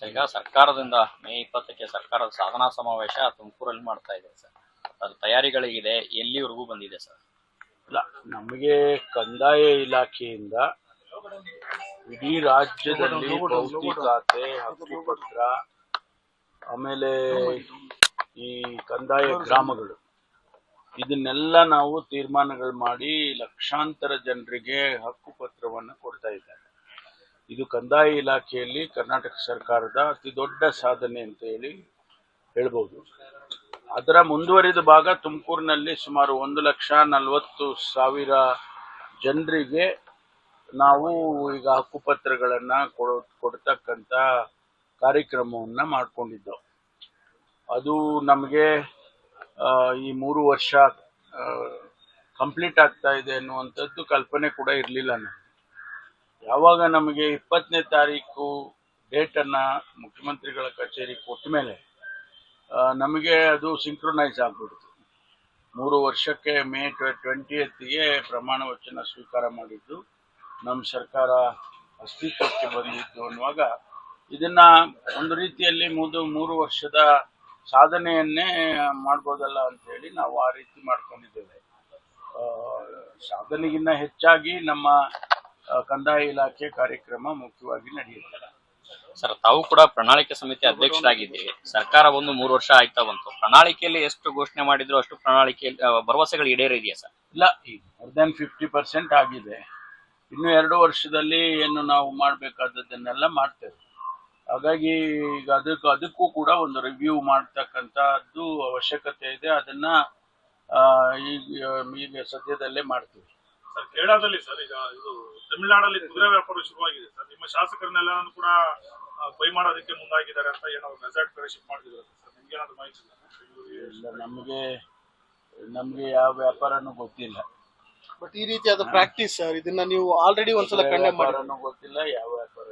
ಈಗ ಸರ್ಕಾರದಿಂದ ಮೇ 20ಕ್ಕೆ ಸರ್ಕಾರದ ಸಾಧನಾ ಸಮಾವೇಶ ತುಮಕೂರಲ್ಲಿ ಮಾಡ್ತಾ ಇದೆ ಸರ್. ಅದು ತಯಾರಿಗಳಿಗಿದೆ, ಎಲ್ಲಿವರೆಗೂ ಬಂದಿದೆ ಸರ್? ಇಲ್ಲ, ನಮಗೆ ಕಂದಾಯ ಇಲಾಖೆಯಿಂದ ಇಡೀ ರಾಜ್ಯದಲ್ಲಿ ಭೌತಿಕಾತೆ, ಹಕ್ಕುಪತ್ರ, ಆಮೇಲೆ ಈ ಕಂದಾಯ ಗ್ರಾಮಗಳು, ಇದನ್ನೆಲ್ಲ ನಾವು ತೀರ್ಮಾನಗಳು ಮಾಡಿ ಲಕ್ಷಾಂತರ ಜನರಿಗೆ ಹಕ್ಕುಪತ್ರವನ್ನು ಕೊಡ್ತಾ ಇದ್ದಾರೆ. ಇದು ಕಂದಾಯ ಇಲಾಖೆಯಲ್ಲಿ ಕರ್ನಾಟಕ ಸರ್ಕಾರದ ಅತಿ ದೊಡ್ಡ ಸಾಧನೆ ಅಂತ ಹೇಳ್ಬೋದು. ಅದರ ಮುಂದುವರಿದ ಭಾಗ ತುಮಕೂರಿನಲ್ಲಿ ಸುಮಾರು 1,40,000 ಜನರಿಗೆ ನಾವು ಈಗ ಹಕ್ಕುಪತ್ರಗಳನ್ನು ಕೊಡ್ತಕ್ಕಂಥ ಕಾರ್ಯಕ್ರಮವನ್ನು ಮಾಡಿಕೊಂಡಿದ್ದೆವು. ಅದು ನಮಗೆ ಈ 3 ವರ್ಷ ಕಂಪ್ಲೀಟ್ ಆಗ್ತಾ ಇದೆ ಅನ್ನುವಂಥದ್ದು ಕಲ್ಪನೆ ಕೂಡ ಇರಲಿಲ್ಲ. ಯಾವಾಗ ನಮಗೆ 20ನೇ ತಾರೀಕು ಡೇಟನ್ನು ಮುಖ್ಯಮಂತ್ರಿಗಳ ಕಚೇರಿ ಕೊಟ್ಟ ಮೇಲೆ ನಮಗೆ ಅದು ಸಿಂಕ್ರೊನೈಸ್ ಆಗ್ಬಿಡ್ತು. 3 ವರ್ಷಕ್ಕೆ ಮೇ 20ಗೆ ಪ್ರಮಾಣ ವಚನ ಸ್ವೀಕಾರ ಮಾಡಿದ್ದು ನಮ್ಮ ಸರ್ಕಾರ ಅಸ್ತಿತ್ವಕ್ಕೆ ಬಂದಿದ್ದು ಅನ್ನುವಾಗ ಇದನ್ನ ಒಂದು ರೀತಿಯಲ್ಲಿ 3 ವರ್ಷದ ಸಾಧನೆಯನ್ನೇ ಮಾಡ್ಬೋದಲ್ಲ ಅಂತೇಳಿ ನಾವು ಆ ರೀತಿ ಮಾಡ್ಕೊಂಡಿದ್ದೇವೆ. ಸಾಧನೆಗಿನ್ನ ಹೆಚ್ಚಾಗಿ ನಮ್ಮ ಕಂದಾಯ ಇಲಾಖೆ ಕಾರ್ಯಕ್ರಮ ಮುಖ್ಯವಾಗಿ ನಡೆಯುತ್ತೆ. ಸರ್, ತಾವು ಕೂಡ ಪ್ರಣಾಳಿಕೆ ಸಮಿತಿ ಅಧ್ಯಕ್ಷರಾಗಿದ್ದೀರಿ. ಸರ್ಕಾರ ಒಂದು 3 ವರ್ಷ ಆಯ್ತಾ ಬಂತು. ಪ್ರಣಾಳಿಕೆಯಲ್ಲಿ ಎಷ್ಟು ಘೋಷಣೆ ಮಾಡಿದ್ರು ಅಷ್ಟು ಪ್ರಣಾಳಿಕೆಯಲ್ಲಿ ಭರವಸೆಗಳು ಈಡೇರಿದೆಯಾ ಸರ್? ಇಲ್ಲ, ಈಗ ಮೋರ್ ದನ್ 50% ಆಗಿದೆ. ಇನ್ನು 2 ವರ್ಷದಲ್ಲಿ ಏನು ನಾವು ಮಾಡಬೇಕಾದದ್ದನ್ನೆಲ್ಲ ಮಾಡ್ತೇವೆ. ಹಾಗಾಗಿ ಈಗ ಅದಕ್ಕೂ ಕೂಡ ಒಂದು ರಿವ್ಯೂ ಮಾಡ್ತಕ್ಕಂಥದ್ದು ಅವಶ್ಯಕತೆ ಇದೆ. ಅದನ್ನ ಈಗ ಸದ್ಯದಲ್ಲೇ ಮಾಡ್ತೀವಿ. ಸರ್, ಕೇರಳದಲ್ಲಿ ಸರ್ ಈಗ ಇದು ತಮಿಳುನಾಡಲ್ಲಿ ಕುದುರೆ ವ್ಯಾಪಾರ ಶುರುವಾಗಿದೆ ಸರ್. ನಿಮ್ಮ ಶಾಸಕರನ್ನೆಲ್ಲ ಕೂಡ ಬೈ ಮಾಡೋದಕ್ಕೆ ಮುಂದಾಗಿದ್ದಾರೆ ಅಂತ ಏನೋ ರೆಸಾರ್ಟ್ ಕಡೆ ಶಿಫ್ಟ್ ಮಾಡಿದ್ರು ಸರ್. ನಿಮ್ಗೆ ಏನಾದ್ರು ಮಾಹಿತಿ ಇಲ್ಲ? ನಮ್ಗೆ ಯಾವ ವ್ಯಾಪಾರನೂ ಗೊತ್ತಿಲ್ಲ. ಬಟ್ ಈ ರೀತಿಯಾದ ಪ್ರಾಕ್ಟೀಸ್ ಸರ್, ಇದನ್ನ ನೀವು ಆಲ್ರೆಡಿ ಒಂದ್ಸಲ ಕಂಡೆಮ್ ಮಾಡಿ ಗೊತ್ತಿಲ್ಲ, ಯಾವ ವ್ಯಾಪಾರ